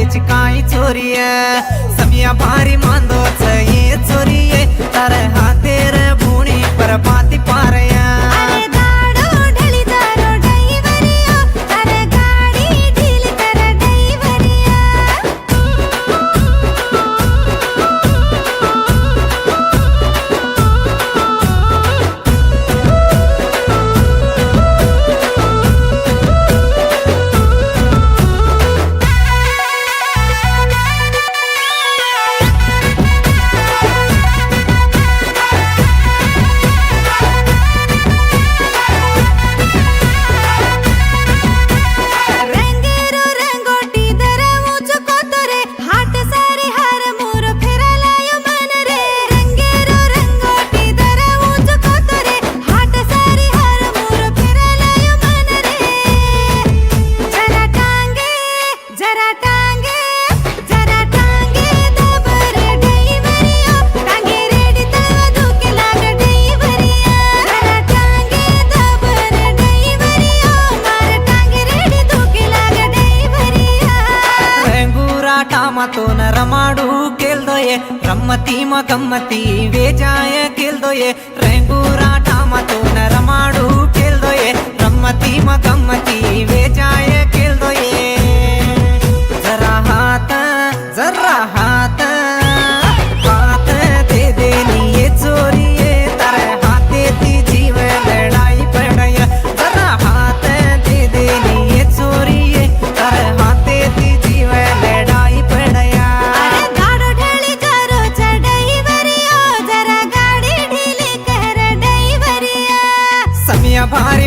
चिकाई चोरिया समिया भारी मांदो ये चोरिये तारे हाथेर भूणी पर पाती पारया तो न रमाडू केल्दो ये रम्मती म गम्मती वेजाय केल्दो ये रेंगूरा टामा तो न रमाडू केल्दो ये रम्मती म गम्मती वेजाय केल्दो ये जरा हाथ हाथ दे देनी ये चोरी ये तारे हाथे ती जीव लड़ाई पड़या जरा हाथ दे देनी ये चोरी ये तारे हाथे ती जीव लड़ाई भारी